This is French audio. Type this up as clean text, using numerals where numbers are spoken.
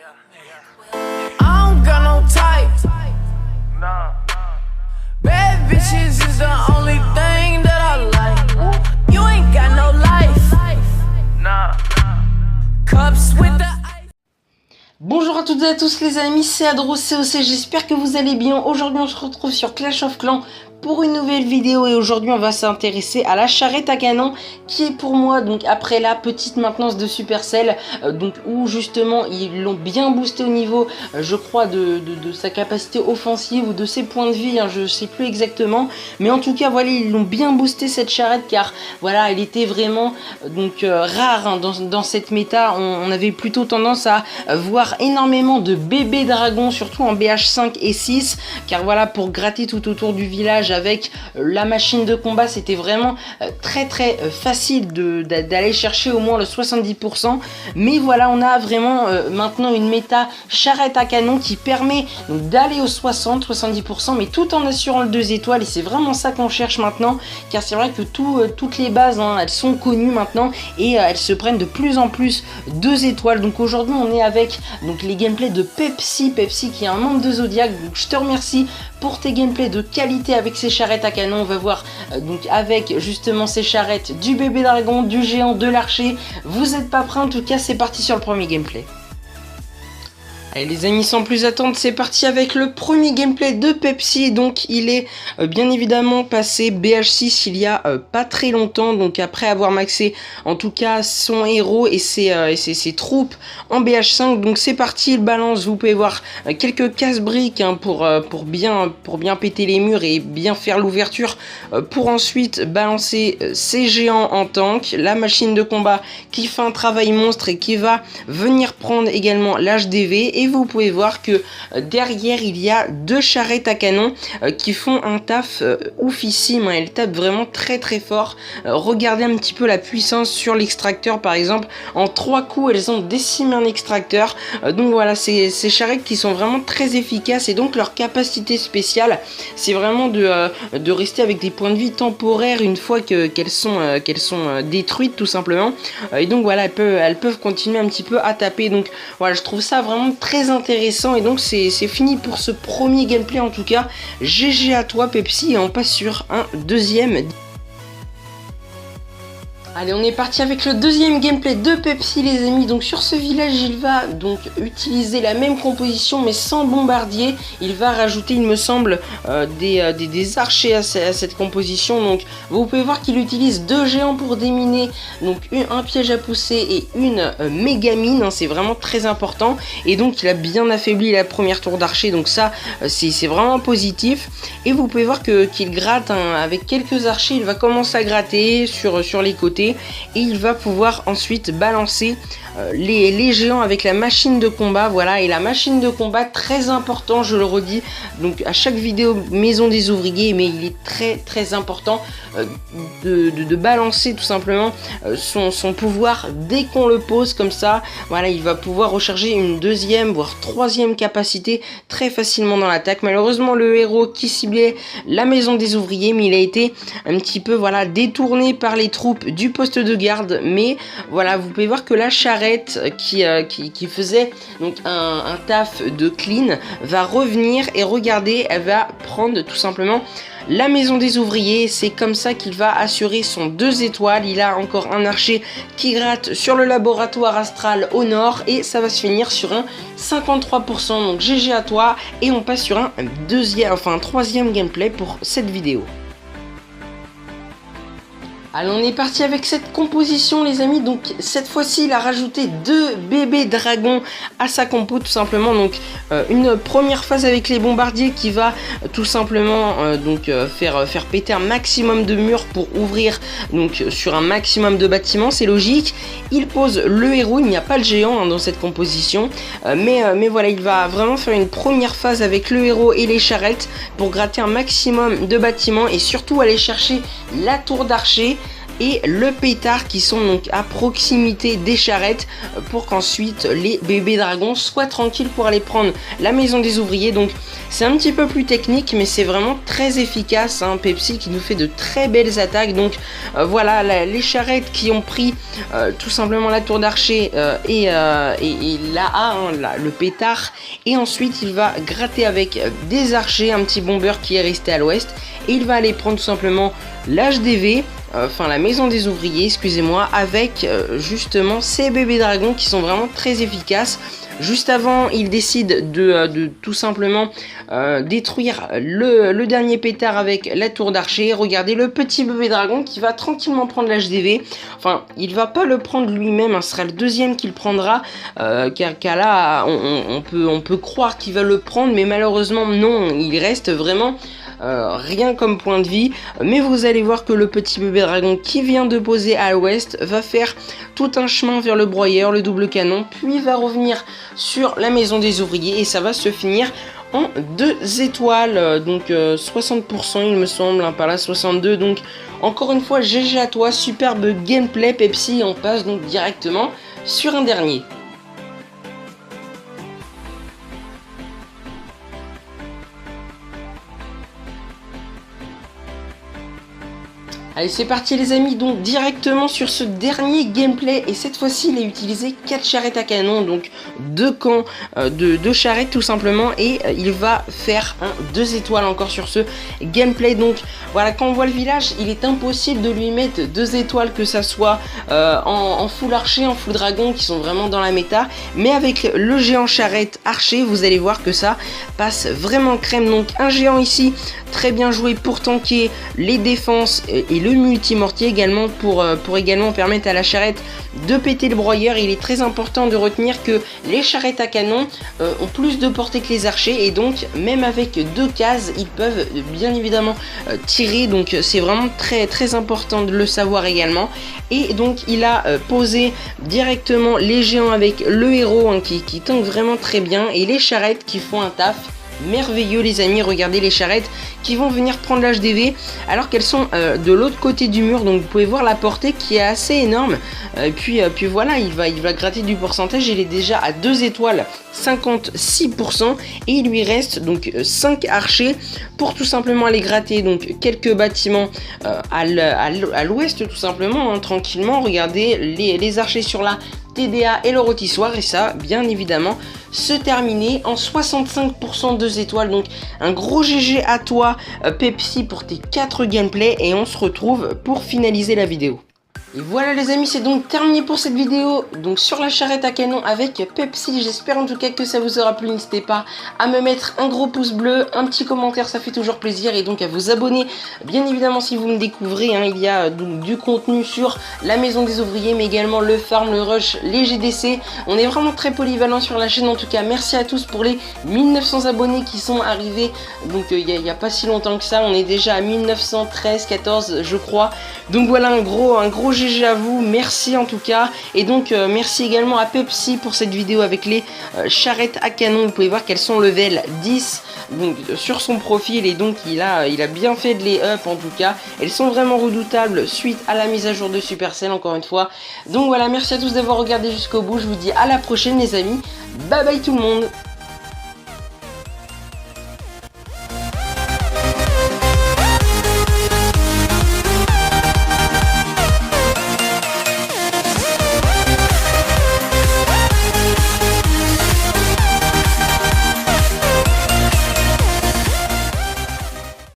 I don't got no type. Bad bitches is the only thing that I like. You ain't got no life. Cups with the ice. Bonjour à toutes et à tous les amis, c'est Adro COC, j'espère que vous allez bien. Aujourd'hui on se retrouve sur Clash of Clans pour une nouvelle vidéo et aujourd'hui on va s'intéresser à la charrette à canon qui est pour moi, donc après la petite maintenance de Supercell, donc où justement ils l'ont bien boosté au niveau je crois de sa capacité offensive ou de ses points de vie, je sais plus exactement, mais en tout cas voilà, ils l'ont bien boosté cette charrette car voilà, elle était vraiment donc rare dans cette méta. On avait plutôt tendance à voir énormément de bébés dragons, surtout en BH5 et 6, car voilà, pour gratter tout autour du village avec la machine de combat, c'était vraiment très facile d'aller chercher au moins le 70%. Mais voilà, on a vraiment maintenant une méta charrette à canon qui permet d'aller au 60-70%, mais tout en assurant le 2 étoiles. Et c'est vraiment ça qu'on cherche maintenant, car c'est vrai que toutes les bases, elles sont connues maintenant et elles se prennent de plus en plus 2 étoiles. Donc aujourd'hui, on est avec les gameplays de Pepsi qui est un membre de Zodiac. Donc je te remercie pour tes gameplays de qualité avec ces charrettes à canon. On va voir donc avec justement ces charrettes du bébé dragon, du géant, de l'archer. Vous êtes pas prêts? En tout cas, c'est parti sur le premier gameplay. Allez les amis, sans plus attendre, c'est parti avec le premier gameplay de Pepsi. Donc il est bien évidemment passé BH6 il y a pas très longtemps, donc après avoir maxé en tout cas son héros et ses troupes en BH5. Donc c'est parti, il balance, vous pouvez voir quelques casse-briques pour bien péter les murs et bien faire l'ouverture, pour ensuite balancer ses géants en tank, la machine de combat qui fait un travail monstre et qui va venir prendre également l'HDV. Et vous pouvez voir que derrière il y a deux charrettes à canon qui font un taf oufissime, elles tapent vraiment très fort. Regardez un petit peu la puissance sur l'extracteur par exemple, en 3 coups elles ont décimé un extracteur. Donc voilà, ces charrettes qui sont vraiment très efficaces, et donc leur capacité spéciale c'est vraiment de rester avec des points de vie temporaires une fois qu'elles sont détruites tout simplement. Et donc voilà, elles peuvent continuer un petit peu à taper. Donc voilà, je trouve ça vraiment très intéressant. Et donc c'est fini pour ce premier gameplay en tout cas. GG à toi Pepsi, et on passe sur un deuxième. Allez, on est parti avec le deuxième gameplay de Pepsi les amis. Donc sur ce village, il va donc utiliser la même composition mais sans bombardier. Il va rajouter, il me semble, des archers à cette composition. Donc vous pouvez voir qu'il utilise 2 géants pour déminer, donc un piège à pousser et une méga mine, c'est vraiment très important. Et donc il a bien affaibli la première tour d'archer, donc ça c'est vraiment positif. Et vous pouvez voir qu'il gratte avec quelques archers, il va commencer à gratter sur les côtés. Et il va pouvoir ensuite balancer les géants avec la machine de combat. Voilà, et la machine de combat, très important, je le redis donc à chaque vidéo maison des ouvriers, mais il est très important de balancer tout simplement son pouvoir dès qu'on le pose comme ça. Voilà, il va pouvoir recharger une deuxième voire troisième capacité très facilement dans l'attaque. Malheureusement le héros qui ciblait la maison des ouvriers, mais il a été un petit peu détourné par les troupes du poste de garde. Mais voilà, vous pouvez voir que la charrette qui faisait donc un taf de clean va revenir, et regardez, elle va prendre tout simplement la maison des ouvriers. C'est comme ça qu'il va assurer son 2 étoiles. Il a encore un archer qui gratte sur le laboratoire astral au nord, et ça va se finir sur un 53%. Donc GG à toi, et on passe sur un troisième gameplay pour cette vidéo. Allez, on est parti avec cette composition les amis. Donc cette fois-ci il a rajouté 2 bébés dragons à sa compo tout simplement. Donc une première phase avec les bombardiers qui va tout simplement faire péter un maximum de murs pour ouvrir donc sur un maximum de bâtiments, c'est logique. Il pose le héros, il n'y a pas le géant dans cette composition, mais voilà, il va vraiment faire une première phase avec le héros et les charrettes pour gratter un maximum de bâtiments et surtout aller chercher la tour d'archer. et le pétard qui sont donc à proximité des charrettes pour qu'ensuite les bébés dragons soient tranquilles pour aller prendre la maison des ouvriers. Donc c'est un petit peu plus technique mais c'est vraiment très efficace, hein. Pepsi qui nous fait de très belles attaques. Donc voilà, les charrettes qui ont pris tout simplement la tour d'archer et la A, hein, le pétard, et ensuite il va gratter avec des archers un petit bomber qui est resté à l'ouest et il va aller prendre tout simplement l'HDV, enfin la maison des ouvriers, excusez-moi, avec justement ces bébés dragons qui sont vraiment très efficaces. Juste avant, il décide de tout simplement détruire le dernier pétard avec la tour d'archer. Regardez le petit bébé dragon qui va tranquillement prendre l'HDV. Enfin, il va pas le prendre lui-même, hein, ce sera le deuxième qu'il prendra, car là, on peut croire qu'il va le prendre, mais malheureusement non, il reste vraiment rien comme point de vie. Mais vous allez voir que le petit bébé dragon qui vient de poser à l'ouest va faire tout un chemin vers le broyeur, le double canon, puis va revenir sur la maison des ouvriers et ça va se finir en 2 étoiles, donc 60% il me semble, hein, par là 62. Donc encore une fois GG à toi, superbe gameplay Pepsi. On passe donc directement sur un dernier. Allez, c'est parti les amis, donc directement sur ce dernier gameplay, et cette fois-ci il a utilisé 4 charrettes à canon, donc 2 camps de charrettes tout simplement, et il va faire un 2 étoiles encore sur ce gameplay. Donc voilà, quand on voit le village, il est impossible de lui mettre 2 étoiles, que ça soit en full archer, en full dragon, qui sont vraiment dans la méta, mais avec le géant charrette archer, vous allez voir que ça passe vraiment crème. Donc un géant ici, très bien joué pour tanker les défenses et le multi-mortier également pour également permettre à la charrette de péter le broyeur. Il est très important de retenir que les charrettes à canon ont plus de portée que les archers, et donc même avec 2 cases ils peuvent bien évidemment tirer. Donc c'est vraiment très important de le savoir également. Et donc il a posé directement les géants avec le héros, hein, qui tank vraiment très bien, et les charrettes qui font un taf merveilleux les amis. Regardez les charrettes qui vont venir prendre l'HDV alors qu'elles sont de l'autre côté du mur, donc vous pouvez voir la portée qui est assez énorme. Et puis voilà, il va gratter du pourcentage. Il est déjà à 2 étoiles 56% et il lui reste donc 5 archers pour tout simplement aller gratter donc quelques bâtiments à l'ouest tout simplement, hein, tranquillement. Regardez les archers sur la TDA et le rôtissoir, et ça bien évidemment se terminer en 65% 2 étoiles. Donc un gros GG à toi Pepsi pour tes 4 gameplays, et on se retrouve pour finaliser la vidéo. Et voilà les amis, c'est donc terminé pour cette vidéo donc sur la charrette à canon avec Pepsi. J'espère en tout cas que ça vous aura plu. N'hésitez pas à me mettre un gros pouce bleu, un petit commentaire, ça fait toujours plaisir, et donc à vous abonner bien évidemment si vous me découvrez, hein. Il y a donc du contenu sur la maison des ouvriers, mais également le farm, le rush, les GDC. On est vraiment très polyvalent sur la chaîne. En tout cas merci à tous pour les 1900 abonnés qui sont arrivés donc il y a pas si longtemps que ça. On est déjà à 1913, 14 je crois. Donc voilà, un gros GG à vous, merci en tout cas. Et donc merci également à Pepsi pour cette vidéo avec les charrettes à canon. Vous pouvez voir qu'elles sont level 10 donc, sur son profil, et donc il a bien fait de les up en tout cas. Elles sont vraiment redoutables suite à la mise à jour de Supercell encore une fois. Donc voilà, merci à tous d'avoir regardé jusqu'au bout. Je vous dis à la prochaine les amis, bye bye tout le monde.